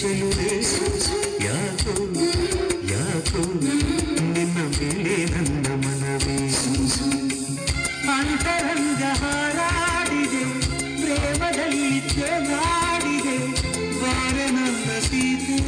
ಚೆಲುವೆ ಯಾಕೋ ಯಾಕೋ ನಿನ್ನ ಮೇಲೆ ನನ್ನ ಮನವೇ ಅಂತರಂಗ ಹಾರಾಡಿದೆ ಪ್ರೇಮದಲ್ಲಿ ತೇಲಾಡಿದೆ ಬಾರ ನನ್ನ ಸೀತೆ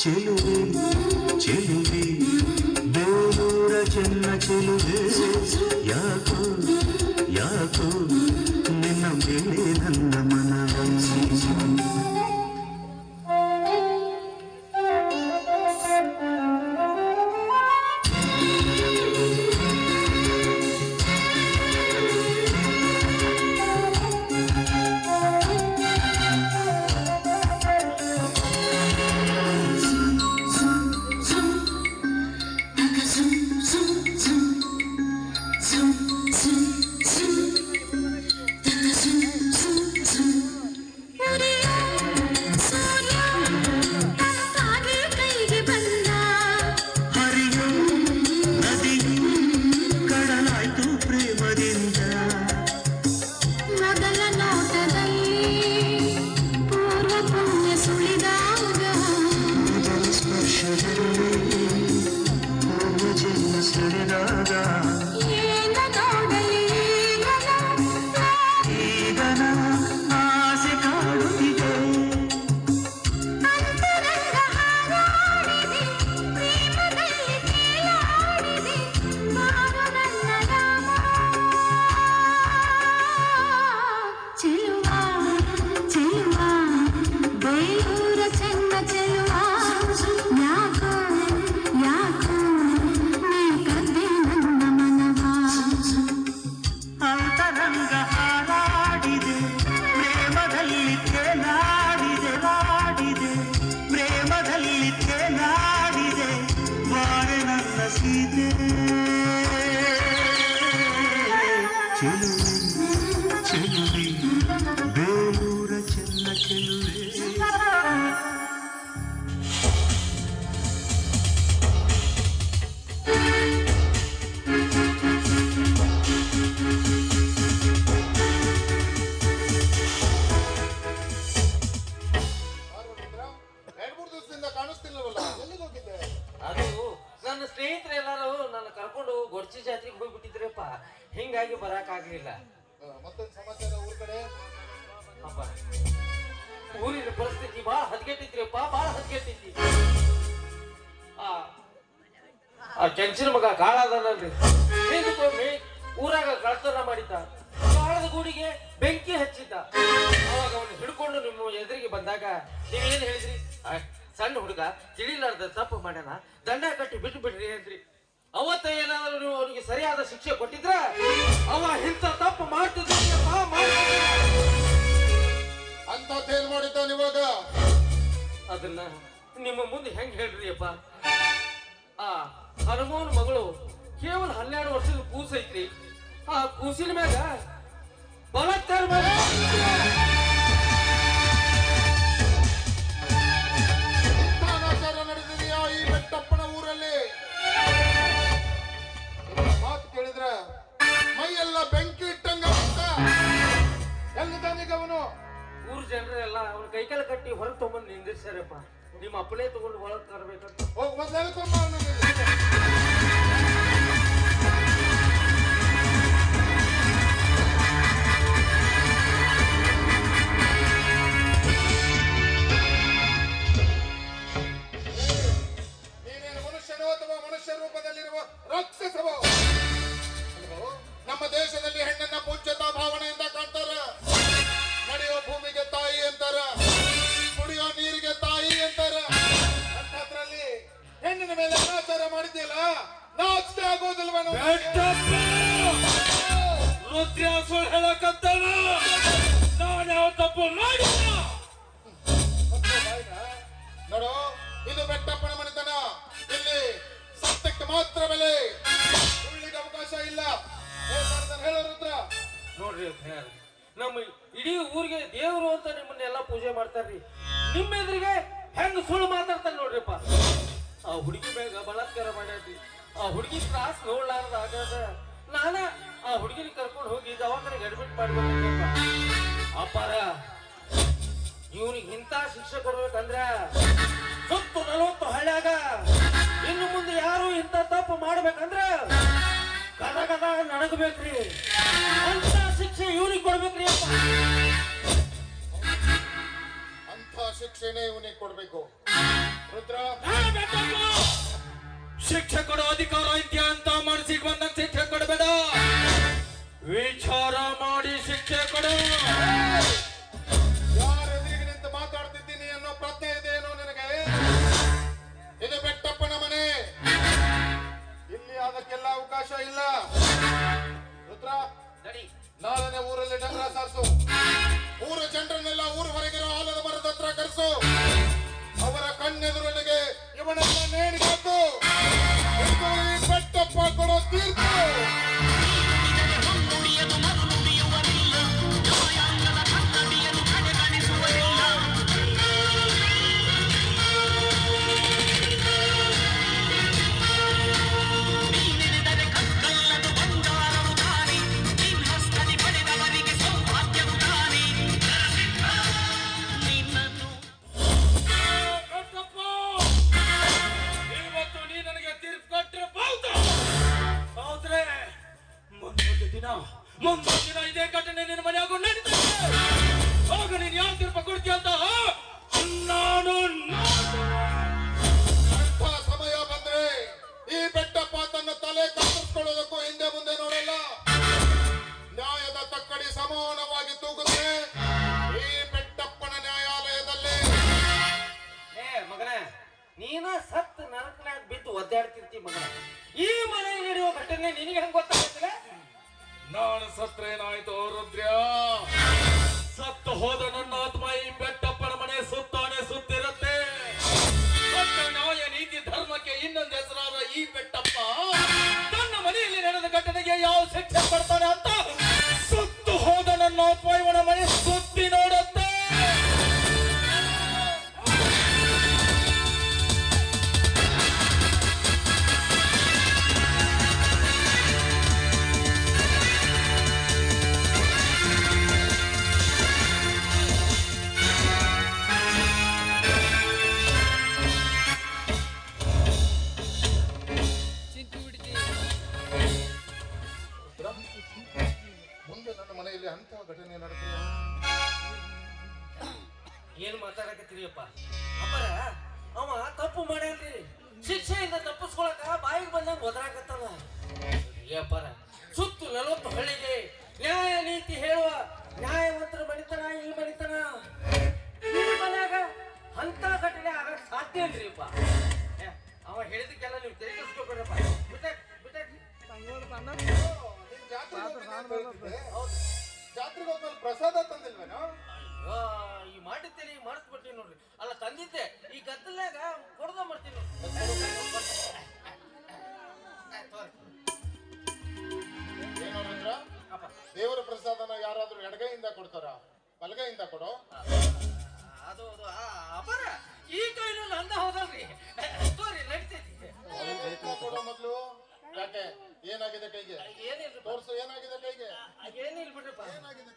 ಚೆಲುವೆ ಚೆಲುವೆ ಬೇಲೂರ ಚೆನ್ನ ಚೆಲುವೆ ಯಾಕೋ ಯಾಕೋ ನಿನ್ನ ಮೇಲೆ ನನ್ನ ಮನವೇ ಬೇಲೂರ ಚೆನ್ನ ಚೆಲುವೆ ನನ್ನ ಸ್ನೇಹಿತರೆ ಎಲ್ಲಾರು ನನ್ನ ಕರ್ಕೊಂಡು ಗೊಡ್ಚಿ ಜಾತ್ರೆಗೆ ಹೋಗ್ಬಿಟ್ಟಿದ್ರಪ್ಪ ಹಿಂಗಾಗಿ ಬರಕ್ ಆಗ್ಲಿಲ್ಲ ಮತ್ತೊಂದು ಸಮಾಚಾರ ಊರ್ ಕಡೆ ಅಪ್ಪ ಊರಿನ ಪರಿಸ್ಥಿತಿ ಬಾಳ ಹದ್ಗೆಟ್ಟಿದ್ರಪ್ಪ ಬಾಳ ಹದ್ಗೆಟ್ಟಿದ್ರಿ ಆ ಕೆಂಚಿನ ಮಗ ಕಾಳದನಲ್ರಿ ಊರಾಗ ಕಳ್ತನ ಮಾಡಿದ್ದ ಕಾಳದ ಗೂಡಿಗೆ ಬೆಂಕಿ ಹಚ್ಚಿದ್ದ ಅವಾಗ ಅವನು ಹಿಡ್ಕೊಂಡು ನಿಮ್ಮ ಎದುರಿಗೆ ಬಂದಾಗ ನೀವೇನ್ ಹೇಳಿದ್ರಿ ಸಣ್ಣ ಹುಡುಗ ತಿಳಿಲಾರ್ದ ತಪ್ಪು ಮಾಡ್ಯಾನ ದಂಡ ಕಟ್ಟಿ ಬಿಟ್ಟು ಬಿಡ್ರಿ ಅಂದ್ರಿ ಅವತ್ತ ಏನಾದ್ರು ನೀವು ಅವನಿಗೆ ಸರಿಯಾದ ಶಿಕ್ಷೆ ಕೊಟ್ಟಿದ್ರ ಅವ ಇಂಥ ತಪ್ಪು ಮಾಡ್ತಿದ್ದ ಅಂತೇನ್ ಮಾಡಿದ್ದಾನ ಇವಾಗ ಅದನ್ನ ನಿಮ್ಮ ಮುಂದೆ ಹೆಂಗ್ ಹೇಳ್ರಿ ಅಪ್ಪ ಆ ಹನುಮಾನ್ ಮಗಳು ಕೇವಲ 12 ವರ್ಷದ ಕೂಸೈತ್ರಿ ಆ ಕೂಸಿನ ಮ್ಯಾಗ ಬಲಾತ್ಕಾರ ಮಾಡಿ ಅನಾಚಾರ ನಡೆದಿದೆಯಾ ಈ ಬೆಟ್ಟಪ್ಪನ ಊರಲ್ಲಿ? ಮಾತು ಕೇಳಿದ್ರ ಮೈಯೆಲ್ಲ ಬೆಂಕಿ ಇಟ್ಟಂಗ ಎಲ್ಲಿದ್ದಾನೀಗ ಅವನು? ಊರ್ ಜನರೆಲ್ಲ ಅವ್ನ ಕೈಕಾಲ ಕಟ್ಟಿ ಹೊರಗೆ ತಗೊಂಡ್ ನಿಂದಿರ್ಸಾರಪ್ಪ. ನಿಮ್ಮ ಅಪ್ಪನೇ ತಗೊಂಡು ಒಳಗ್ ತರಬೇಕಂತ. ಹೋಗಿ ಮೊದಲೇ ತುಂಬ ನೀನೇನು ಮನುಷ್ಯನೋ ಅಥವಾ ಮನುಷ್ಯ ರೂಪದಲ್ಲಿರುವ ರಾಕ್ಷಸವೋ? ನಮ್ಮ ದೇಶದಲ್ಲಿ ಹೆಣ್ಣನ್ನ ಪೂಜ್ಯತಾ ಭಾವನೆಯಿಂದ ಕಾಣ್ತಾರ. ನಡೆಯೋ ಭೂಮಿಗೆ ತಾಯಿ ಅಂತಾರ, ಕುಡಿಯೋ ನೀರಿಗೆ ತಾಯಿ ಅಂತಾರ. ಅಂಥದ್ರಲ್ಲಿ ಹೆಣ್ಣಿನ ಮೇಲೆ ಅನಾಚಾರ ಮಾಡಿದ್ಯಲ್ಲ, ನಾಚಿಕೆ ಆಗೋದಿಲ್ವನು? ರುದ್ರ ಸುಳ್ಳು ಹೇಳಕತ್ತಾನ. ನಾನು ಯಾವ ತಪ್ಪು ಮಾಡಿಲ್ಲ. ನೋಡು, ಇದು ಬೆಟ್ಟಪ್ಪನ ಮನೆತನ. ಇಲ್ಲಿ ಸತ್ಯಕ್ಕೆ ಮಾತ್ರ ಬೆಲೆ, ಸುಳ್ಳಿಗೆ ಅವಕಾಶ ಇಲ್ಲ. ಹೇಳೋ ರುದ್ರ. ನೋಡ್ರಿ ನಮ್ಮ ಇಡೀ ಊರಿಗೆ ದೇವರು ಅಂತ ನಿಮ್ಮನ್ನೆಲ್ಲ ಪೂಜೆ ಮಾಡ್ತಾರ್ರಿ. ನಿಮ್ಮ ಎದುರಿಗೆ ಹೆಂಗ್ ಸುಳ್ಳು ಮಾತಾಡ್ತಾನೆ ನೋಡ್ರಿಪ್ಪ. ಆ ಹುಡುಗಿ ಮ್ಯಾಗ ಬಲಾತ್ಕಾರ ಮಾಡ್ಯಾಡ್ರಿ. ಆ ಹುಡುಗಿ ತ್ರಾಸ್ ನೋಡ್ಲಾರ್ದ ಆಗದ ನಾನ ಆ ಹುಡುಗಿನ ಕರ್ಕೊಂಡು ಹೋಗಿ ದವಾಖಾನೆಗೆ ಅಡ್ಮಿಟ್ ಮಾಡ್ಬೇಕಪ್ಪ. ಅಪ್ಪಾರ ಇವನಿಗೆ ಇಂಥ ಶಿಕ್ಷೆ ಕೊಡ್ಬೇಕಂದ್ರ ಸುತ್ತು 40 ಹಳ್ಳ್ಯಾಗ ಇನ್ನು ಮುಂದೆ ಯಾರು ಇಂಥ ತಪ್ಪು ಮಾಡ್ಬೇಕಂದ್ರ ಗದ ಗದ ನಡಗಬೇಕ್ರಿ. ಅಂತ ಶಿಕ್ಷೆ ಇವನಿಗೆ ಕೊಡ್ಬೇಕ್ರಿ ಅಪ್ಪ. ಅಂತ ಶಿಕ್ಷೆನೇ ಇವನಿಗೆ ಕೊಡ್ಬೇಕು. ರುದ್ರ, ಶಿಕ್ಷೆ ಕೊಡೋ ಅಧಿಕಾರ ಇದೆಯಾ ಅಂತ ಮನಸ್ಸಿಗೆ ಬಂದಂತ ಶಿಕ್ಷೆ ಕೊಡಬೇಡ. ವಿಚಾರ ಮಾಡಿ ಶಿಕ್ಷೆ ಕೊಡು. ಯಾರ ಎದುರಿಗೆ ನಿಂತು ಮಾತಾಡ್ತಿದ್ದೀನಿ ಅನ್ನೋ ಪ್ರಜ್ಞೆ ಇದೆಯೇನೋ ನಿನಗೆ? ಇದು ಬೆಟ್ಟಪ್ಪನ ಮನೆ, ಇಲ್ಲಿ ಅದಕ್ಕೆಲ್ಲ ಅವಕಾಶ ಇಲ್ಲ. ರುದ್ರ, ನಾಳೆನೆ ಊರಲ್ಲಿ ಡಂಗ್ರ ಸಾರಿಸು. ಊರ ಜನರನ್ನೆಲ್ಲ ಊರು ಹೊರಗಿರೋ ಆಲದ ಮರದ ಹತ್ರ ಕರೆಸು. ಅವರ ಕಣ್ಣೆದುರೊಳಗೆ ಇವನೆಲ್ಲ ನೇಣಿಗೆ ಹಾಕು. ಇದು ಈ ಬೆಟ್ಟಪ್ಪ ಕೊಡೋ ತೀರ್ಪು. ಮುಂದೊಂದು ದಿನ ಇದೇ ಘಟನೆ ನಿನ್ನ ಮನೆಯಾಗೂ ನಡೀತದೆ. ಆಗ ನೀನು ಯಾವ ತೀರ್ಪ ಕೊಡ್ತೀಯ ಅಂತ ನಾನು ಸಮಯ ಬಂದ್ರೆ ಈ ಬೆಟ್ಟಪ್ಪ ತನ್ನ ತಲೆ ಕತ್ತರಿಸ್ಕೊಳ್ಳೋದಕ್ಕೂ ಹಿಂದೆ ಮುಂದೆ ನೋಡಲ್ಲ. ನ್ಯಾಯದ ತಕ್ಕಡಿ ಸಮಾನವಾಗಿ ತೂಗುತ್ತೆ ಈ ಬೆಟ್ಟಪ್ಪನ ನ್ಯಾಯಾಲಯದಲ್ಲಿ. ಮಗನ ನೀನ ಸತ್ ನರಕನಾಗ ಬಿದ್ದು ಒದ್ದಾಡ್ತಿರ್ತಿ ಮಗನ. ಈ ಮನೆ ನಡೆಯುವ ಘಟನೆ ನಿನಗೆ ಹೆಂಗ್ ಗೊತ್ತಾಗುತ್ತಿಲ್ಲ? ನಾನು ಸತ್ರೇನಾಯ್ತು ರುದ್ರ? ಸತ್ತು ಹೋದ ನನ್ನ ಆತ್ಮ ಈ ಬೆಟ್ಟಪ್ಪನ ಮನೆ ಸುತ್ತಾನೆ ಸುತ್ತಿರುತ್ತೆ. ಸತ್ಯ ನ್ಯಾಯ ನೀತಿ ಧರ್ಮಕ್ಕೆ ಇನ್ನೊಂದು ಹೆಸರಾದ ಈ ಬೆಟ್ಟಪ್ಪ ತನ್ನ ಮನೆಯಲ್ಲಿ ನಡೆದ ಘಟನೆಗೆ ಯಾವ ಶಿಕ್ಷೆ ಕೊಡ್ತಾನೆ ಅಂತ ಸುತ್ತು ಹೋದ ನನ್ನ ಆತ್ಮ ಇವನ ಮನೆ ಸುತ್ತಿ ನೋಡುತ್ತೆ. ಮುಂದೆ ನನ್ನ ಮನೆಯಲ್ಲಿ ಅಂತ ಘಟನೆ ನಡೆದಿಲ್ಲ. ಏನ್ ಮಾತಾಡಕತ್ತೀರಿಯಪ್ಪ? ಅಪ್ಪರ ಅವ ತಪ್ಪು ಮಾಡಲ್ರಿ. ಶಿಕ್ಷೆಯಿಂದ ತಪ್ಪಿಸ್ಕೊಳಕ ಬಾಯಿಗೆ ಬಂದಂಗ ಒದರಾಕತ್ತಲ್ಲ. ಅಪ್ಪರ ಸುತ್ತು 40 ಹಳ್ಳಿಗೆ ನ್ಯಾಯ ನೀತಿ ಹೇಳುವ ನ್ಯಾಯವಂತರ ಮನಿತನ ಈ ಮನಿತನ ಈ ಮನ್ಯಾಗ ಅಂತ ಘಟನೆ ಆಗಕ್ ಸಾಧ್ಯ ಇಲ್ರಿಪ್ಪ. ಅವ ಹೇಳಿದಕ್ಕೆಲ್ಲ ನೀವು ತೆಗೆದುಕೊಬೇಡಪ್ಪ. ಜಾತ್ರೆಗೆ ಹೋದ್ಮೇಲೆ ಪ್ರಸಾದ ತಂದಿಲ್ವೇನೋ? ಈ ಮಾಡಿದ್ದೇನೆ ಮಾಡಿಸ್ಬಿಡ್ತೀನಿ ನೋಡ್ರಿ. ಅಲ್ಲ ತಂದಿದ್ದೆ, ಈ ಗದ್ದಲ್ನಾಗ ಕೊಡ್ದ ಮಾಡ್ತೀನಿ. ಏನೋ ರುದ್ರ? ಎಡಗೈಯಿಂದ ಕೊಡ್ತಾರ ಬಲಗೈಯಿಂದ ಕೊಡೋ. ಅದು ಅಪರ ಈ ಕೈನು ನಂದ ಹೌದಲ್ರಿ. ತೋರಿ ನಡ್ತೈತಿ. ಕೊಡೋ ಮೊದ್ಲು. ಯಾಕೆ ಏನಾಗಿದೆ ಕೈಗೆ? ಏನಿಲ್ರಿ ತೋರ್ಸು, ಏನಾಗಿದೆ ಕೈಗೆ? ಏನಿಲ್ಲ ಬಿಡ್ರಿಪ್ಪ. ಏನಾಗಿದೆ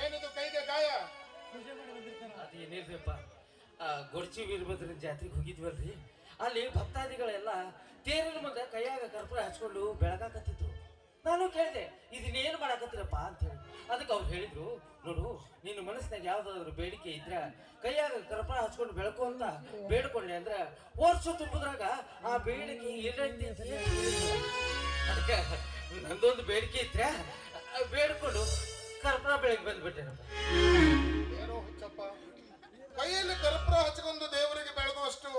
ಏನಿದು ಕೈಗೆ ಗಾಯ? ಅದೇನಿಲ್ರಿಪ್ಪ, ಗೊಡ್ಚಿ ವೀರಭದ್ರ ಜಾತ್ರೆಗೆ ಹೋಗಿದ್ವಲ್ರಿ, ಅಲ್ಲಿ ಭಕ್ತಾದಿಗಳೆಲ್ಲ ತೇರಿನ ಮುಂದೆ ಕೈಯಾಗ ಕರ್ಪೂರ ಹಚ್ಕೊಂಡು ಬೆಳಗಾಕತ್ತಿದ್ರು. ನಾನು ಕೇಳಿದೆ ಇದನ್ನೇನು ಮಾಡಾಕತ್ತೀರಪ್ಪ ಅಂತ ಹೇಳಿ. ಅದಕ್ಕೆ ಅವ್ರು ಹೇಳಿದ್ರು, ನೋಡು ನಿನ್ನ ಮನಸ್ಸಿನಾಗ ಯಾವ್ದಾದ್ರು ಬೇಡಿಕೆ ಇದ್ರ ಕೈಯಾಗ ಕರ್ಪೂರ ಹಚ್ಕೊಂಡು ಬೆಳಕು ಅಂತ ಬೇಡ್ಕೊಂಡೆ ಅಂದ್ರ ವರ್ಷ ತುಂಬುದ್ರಾಗ ಆ ಬೇಡಿಕೆ ಎಲ್ಲೈತಿ. ಅದಕ್ಕೆ ನಂದೊಂದು ಬೇಡಿಕೆ ಇದ್ರೆ ಬೇಡ್ಕೊಂಡು ಕರ್ಪೂರ ಬೆಳಗ್ಗೆ ಬಂದ್ಬಿಟ್ಟೆನಪ್ಪ. ಏನೋ ಹುಚ್ಚಪ್ಪ, ಕೈಯಲ್ಲಿ ಕರ್ಪೂರ ಹಚ್ಕೊಂಡು ದೇವರಿಗೆ ಬೆಳಗುವಷ್ಟು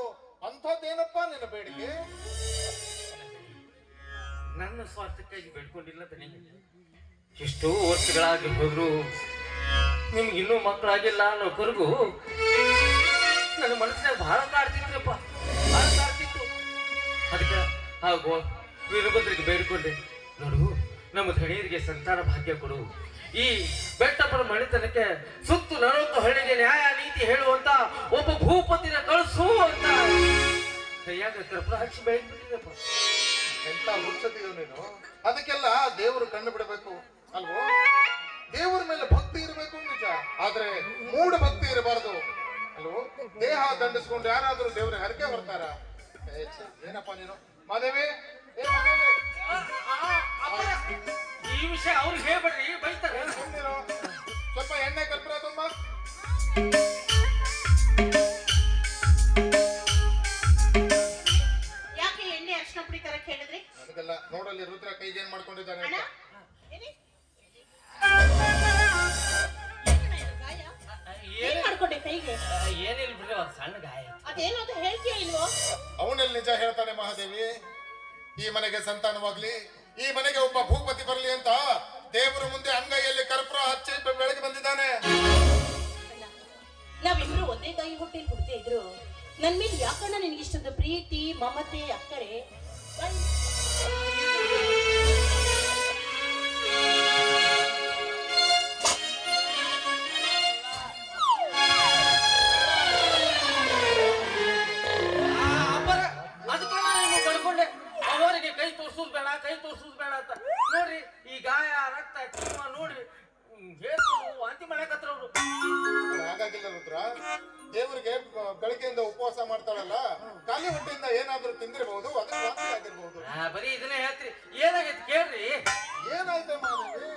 ಅಂಥದ್ದೇನಪ್ಪ ನಿನ್ನ ಬೇಡಿಕೆ? ನನ್ನ ಸ್ವಾರ್ಥಕ್ಕಾಗಿ ಬೇಡ್ಕೊಂಡಿಲ್ಲ ತನಿಗೆ. ಎಷ್ಟೋ ವರ್ಷಗಳಾಗಿ ಹೋದ್ರು ನಿಮ್ಗೆ ಇನ್ನೂ ಮಕ್ಕಳಾಗಿಲ್ಲ ಅನ್ನೋ ಕರ್ಗು ನನ್ನ ಮನಸ್ಸಿನಾಗ ಬಹಳ ಕಾಡ್ತಿದ್ರಪ್ಪ, ಬಹಳ ಕಾಡ್ತಿತ್ತು. ಅದಕ್ಕೆ ಹಾಗೂ ವೀರಭದ್ರಿಗೆ ಬೇಡ್ಕೊಂಡೆ, ನೋಡು ನಮ್ಮ ಧಣಿಯರಿಗೆ ಸಂತಾನ ಭಾಗ್ಯ ಕೊಡು, ಈ ಬೆಟ್ಟಪ್ಪನ ಮಣಿತನಕ್ಕೆ ಸುತ್ತು 40 ಹಳ್ಳಿಗೆ ನ್ಯಾಯ ನೀತಿ ಹೇಳುವಂತ ಒಬ್ಬ ಭೂಪತಿನ ಕಳಿಸು ಅಂತ ಕೈಯಾಗ ಕರ್ಪೂರ ಹಚ್ಚಿ ಬೆಳಗ್ಬಿಟ್ಟಿದೆಪ್ಪ. ಎಂತ ಹುಚ್ಚದಿಯೋ ನೀನು. ಅದಕ್ಕೆಲ್ಲ ದೇವರು ಕಣ್ಣು ಬಿಡಬೇಕು ಅಲ್ವೋ? ದೇವರ ಮೇಲೆ ಭಕ್ತಿ ಇರಬೇಕು ನಿಜ, ಆದ್ರೆ ಮೂಢ ಭಕ್ತಿ ಇರಬಾರ್ದು ಅಲ್ವೋ? ದೇಹ ದಂಡಿಸ್ಕೊಂಡು ಯಾರಾದ್ರೂ ದೇವ್ರ ಹರಕೆ ಬರ್ತಾರ? ಏನಪ್ಪ ನೀನು ಮಾದೇವಿ? ಈ ವಿಷಯ ಅವ್ರಿಗೆ ಹೇಳ್ಬೇಡ್ರಿ, ಬೈತಾರೆ. ಸ್ವಲ್ಪ ಎಣ್ಣೆ ಕರ್ಪೂರ ತುಂಬ. ಯಾಕೆ ಎಣ್ಣೆ ಅರ್ಶಿನ ಪುಡಿ ತರಕ್ ಹೇಳಿದ್ರಿ? ನನಗೆಲ್ಲ ನೋಡಲ್ಲಿ ರುದ್ರ ಕೈಗೆ ಏನ್ ಮಾಡ್ಕೊಂಡಿದ್ದಾನೆ ಅಂತ. ಏನ್ ಮಾಡ್ಕೊಂಡೆ ಕೈಗೆ? ಏನಿಲ್ಲ ಬಿಡ್ರಿ, ಒಂದ್ ಸಣ್ಣ ಗಾಯ. ಅದೇನು ಅಂತ ಹೇಳ್ತೀಯ ಇಲ್ವೋ? ಅವನಲ್ಲಿ ನಿಜ ಹೇಳ್ತಾನೆ ಮಹಾದೇವಿ. ಈ ಮನೆಗೆ ಸಂತಾನವಾಗ್ಲಿ, ಈ ಮನೆಗೆ ಒಬ್ಬ ಭೂಪತಿ ಬರ್ಲಿ ಅಂತ ದೇವರ ಮುಂದೆ ಅಂಗೈಯಲ್ಲಿ ಕರ್ಪೂರ ಹಚ್ಚಿ ಬೆಳಗ್ಗೆ ಬಂದಿದ್ದಾನೆ. ನಾವಿಬ್ರು ಒಂದೇ ತಾಯಿ ಹೊಟ್ಟೆಲಿ ಹುಡ್ತಾ ಇದ್ರು, ನನ್ ಮೇಲೆ ಯಾಕಣ್ಣ ನಿನ್ಗಿಷ್ಟೊಂದು ಪ್ರೀತಿ ಮಮತೆ ಅಕ್ಕರೆ? ಅದಕ್ಕೆ ನಾನು ಕಳ್ಕೊಂಡೆ, ಅವರಿಗೆ ಕೈ ತೋರ್ಸುದ್ ಬೇಡ, ಕೈ ತೋರ್ಸುದ್ ಬೇಡ ಅಂತ. ನೋಡ್ರಿ ಈ ಗಾಯ ರಕ್ತ ಕಿಮ್ಮ ನೋಡಿ ಹೇಳ್ತೀನಿ, ವಾಂತಿ ಮಾಡಕತ್ರ ಅವ್ರು. ಹಾಗಾಗಿಲ್ಲ ರುದ್ರ, ದೇವರಿಗೆ ಬೆಳಗ್ಗೆಯಿಂದ ಉಪವಾಸ ಮಾಡ್ತಾಳಲ್ಲ, ಖಾಲಿ ಹೊಟ್ಟೆಯಿಂದ ಏನಾದ್ರೂ ತಿಂದಿರಬಹುದು, ಅದಕ್ಕೆ ವಾಂತಿ ಆಗಿರ್ಬಹುದು. ಬರೀ ಇದನ್ನೇ ಹೇಳ್ತೀರಿ, ಏನಾಗೈತಿ ಕೇಳ್ರಿ. ಏನಾಯ್ತೆ ಮಾದೇವಿ?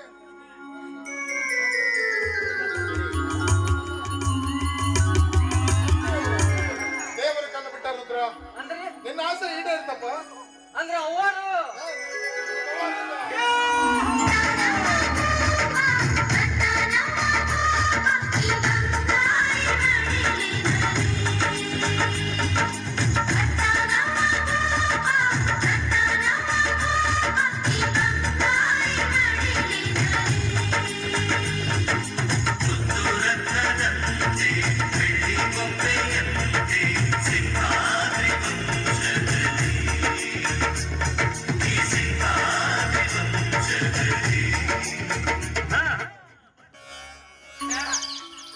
ದೇವರ ಕಣ್ಣು ಬಿಟ್ಟ ರುದ್ರ, ಅಂದ್ರೆ ನಿನ್ನ ಆಸೆ ಈಡೇರ್ತಪ್ಪ. ಅಂದ್ರೆ ಅವರು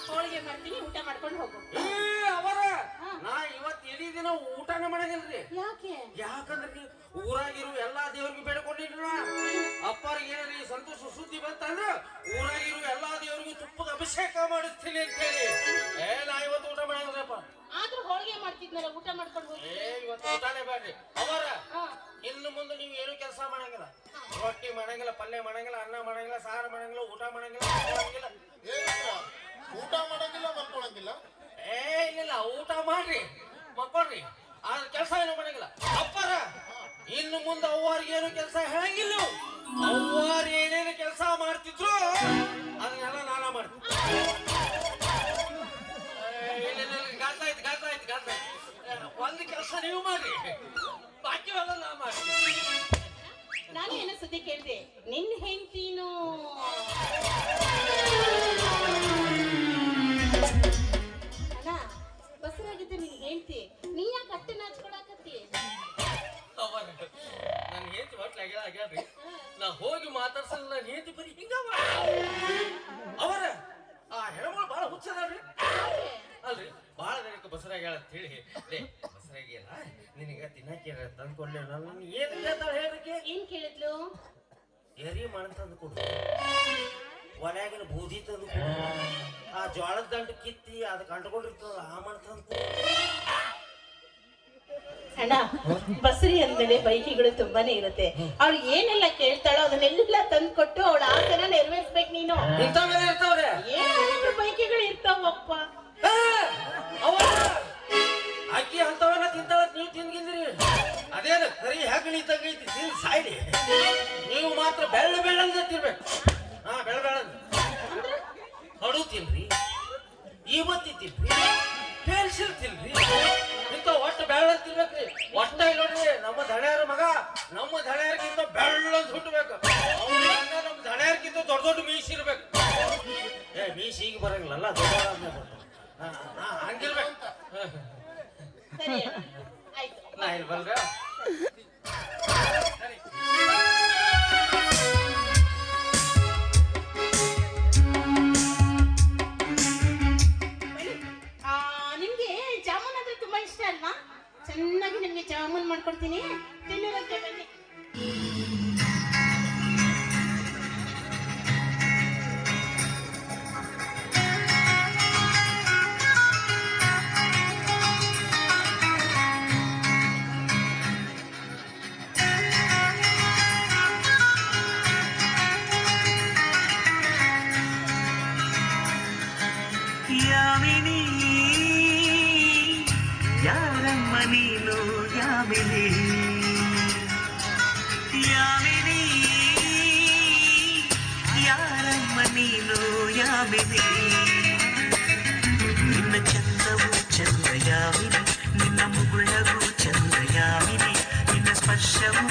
ಹೋಳಿಗೆ ಮಾಡ್ತೀನಿ, ಊಟ ಮಾಡ್ಕೊಂಡು ಹೋಗು. ಅವರ ನಾ ಇವತ್ತು ಇಡೀ ದಿನ ಊಟನೇ ಮಾಡಂಗಿಲ್ರಿ. ಯಾಕೆ? ಯಾಕಂದ್ರಿ ಊರಾಗಿರು ಎಲ್ಲಾ ದೇವ್ರಿಗೆ ಬೇಡ್ಕೊಂಡಿದ್ರ ಅಪ್ಪರಿಗೆ ಏನಾರಿ ಸಂತೋಷ ಸುದ್ದಿ ಬಂತಂದ್ರ ಊರಾಗಿರು ಎಲ್ಲಾ ದೇವ್ರಿಗೂ ತುಪ್ಪದ ಅಭಿಷೇಕ ಮಾಡಿಸ್ತೀನಿ ಅಂತ ಹೇಳಿ ನಾ ಇವತ್ತು ಊಟ ಮಾಡಂಗಿಲ್ಲಪ್ಪ. ಆದ್ರೂ ಹೋಳಿಗೆ ಮಾಡ್ತಿದ್ನಲ್ಲ, ಊಟ ಮಾಡ್ಕೊಂಡು ಹೋಗಿ. ಇವತ್ತು ಊಟನೇ ಬೇಡ್ರಿ. ಅವರ ಇನ್ನು ಮುಂದೆ ನೀವು ಏನು ಕೆಲಸ ಮಾಡಂಗಿಲ್ಲ, ರೊಟ್ಟಿ ಮಾಡಂಗಿಲ್ಲ, ಪಲ್ಯ ಮಾಡಂಗಿಲ್ಲ, ಅನ್ನ ಮಾಡಂಗಿಲ್ಲ, ಸಾರು ಮಾಡಂಗಿಲ್ಲ, ಊಟ ಮಾಡಂಗಿಲ್ಲ, ಮಾಡಂಗಿಲ್ಲ. ಊಟ ಮಾಡಂಗಿಲ್ಲ, ಮಲ್ಕೊಳಂಗಿಲ್ಲ? ಇಲ್ಲ ಊಟ ಮಾಡ್ರಿ ಮಕ್ಕೊಳ್ರಿ, ಆದ್ರೆ ಕೆಲಸ ಏನು ಮಾಡಂಗಿಲ್ಲ. ಅಪ್ಪರ ಇನ್ನು ಮುಂದೆ ಅವ್ವಾರಿಗೆ ಏನು ಕೆಲಸ ಹೇಳಂಗಿಲ್ಲ. ಅವ್ವಾರು ಏನೇನು ಕೆಲಸ ಮಾಡ್ತಿದ್ರು ಅದನ್ನೆಲ್ಲ ನಾನ ಮಾಡ್ತೀನಿ. ಗಾತ ಒಂದು ಕೆಲಸ ನೀವು ಮಾಡ್ರಿ, ಬಾಕಿವೆಲ್ಲ ನಾ ಮಾಡ್ತೀನಿ. ನಾನು ಏನೋ ಸುದ್ದಿ ಕೇಳಿದೆ, ನಿನ್ನ ಹೆಂಡತಿನೂ ಅಣ್ಣ ಬಸರಾಗಿದ್ದೆ ನಿನ್ ಹೆಂಡತಿ, ನೀ ಯಾಕೆ ಅಟ್ಟೆ ನಾಚ್ಕೊಳಕತ್ತಿ? ನನ್ನ ಹೆಂಡತಿ ಹೊಟ್ಲಾಗ್ಯಾಳ್ರಿ. ನಾ ಹೋಗಿ ಮಾತಾಡ್ಸಲ್ಲ ನಾನು ಹೇಳ್ತಿ ಬರೀ ಹಿಂಗ ಅವರ ಆ ಹೆಣ್ಮಗಳು ಬಹಳ ಹುಚ್ಚದಾಳ್ರಿ ಅಲ್ರಿ ಬಹಳ ದಿನಕ್ಕೆ ಬಸರಾಗಿ ಅಂತ ಹೇಳಿ ಬಸರಾಗಿ ಅಲ್ಲ ನಿನಗ ತಿನ್ನಕ್ಕೆ ತಂದ್ಕೊಂಡೆ ನಾನು ಏನ್ ಕೇಳ್ತಾಳೆ ಹೇಳಕ್ಕೆ ಏನ್ ಕೇಳಿದ್ಲು? ಎರಿ ಮಣ್ಣು ತಂದು ಕೊಡು, ಒಲೆಯಾಗಿನ ಬೂದಿ ತಂದು ಕೊಡು, ಆ ಜೋಳದ ದಂಡು ಕಿತ್ತಿ ಅದಕ್ಕೆ ಅಂಟ್ಕೊಂಡಿರ್ತದ ಆ ಮಣ್ಣು ತಂದು ಕೊಡು. ಅಣ್ಣ ಬಸರಿ ಅಂದ್ಮೇಲೆ ಬೈಕಿಗಳು ತುಂಬಾನೇ ಇರುತ್ತೆ. ಅವಳು ಏನೆಲ್ಲ ಕೇಳ್ತಾಳೋ ಅದನ್ನೆಲ್ಲ ತಂದ್ಕೊಟ್ಟು ಅವಳ ಆಸೆನ ನೆರವೇರಿಸ್ಬೇಕು ನೀನು. ಇಂಥವೆಲ್ಲ ಇರ್ತಾವ್ರೆ ಏನಾದ್ರು ಬೈಕಿಗಳು ಇರ್ತಾವಪ್ಪ. ಅಕ್ಕಿ ಅಂತವೆಲ್ಲ ತಿಂತಾಳ, ನೀವು ತಿನ್ಗಿಂದ್ರಿ ಅದೇನು ಕರಿ ಹೆಗಣಿ ತಂಗೈತಿ ತಿನ್ ಸಾಯ್ಲಿ. ನೀವು ಮಾತ್ರ ಬೆಳ್ಳ ಬೆಳ್ಳಂದ ತಿನ್ಬೇಕು. ಹಾ ಬೆಳ್ಳ ಬೆಳ್ಳಂದ ಹಡು ತಿನ್ರಿ, ಇವತ್ತಿ ತಿನ್ರಿ, ಪೆನ್ಸಿಲ್ ತಿನ್ರಿ, ಇಂಥ ಒಟ್ಟು ಬೆಳ್ಳ ತಿನ್ಬೇಕ್ರಿ. ಒಟ್ಟ ನೋಡ್ರಿ ನಮ್ಮ ದಣಿಯಾರ ಮಗ ನಮ್ಮ ದಣಿಯಾರ್ಗಿಂತ ಬೆಳ್ಳಂದ್ ಹುಟ್ಟಬೇಕು. ನಮ್ಮ ದಣಿಯಾರ್ಗಿಂತ ದೊಡ್ಡ ದೊಡ್ಡ ಮೀಸಿ ಇರ್ಬೇಕು. ಮೀಸಿ ಈಗ ಬರಂಗಿಲ್ಲಲ್ಲ ದೊಡ್ಡ ಹಂಗಿರ್ಬೇಕು. ಸರಿ ಅಣ್ಣ, ಆಯ್ತು. ನಾ ಇಲ್ಲಿ ಬಲ್ರ ನಿಮ್ಗೆ ಜಾಮೂನ್ ಅಂದ್ರೆ ತುಂಬಾ ಇಷ್ಟ ಅಲ್ವಾ? ಚೆನ್ನಾಗಿ ನಿಮ್ಗೆ ಜಾಮೂನ್ ಮಾಡ್ಕೊಡ್ತೀನಿ, ತಿನ್ನೋದಕ್ಕೆ ಬನ್ನಿ. ಯಾಮಿನಿ ಯಾರಮ್ಮ ನೀನು ಯಾಮಿನಿ, ಯಾಮಿನಿ ಯಾರಮ್ಮ ನೀನು ಯಾಮಿನಿ, ನಿನ್ನ ಚಂದವು ಚಂದ ಯಾಮಿನಿ, ನಿನ್ನ ಮುಗುಳವು ಚಂದ ಯಾಮಿನಿ, ನಿನ್ನ ಸ್ಪರ್ಶವು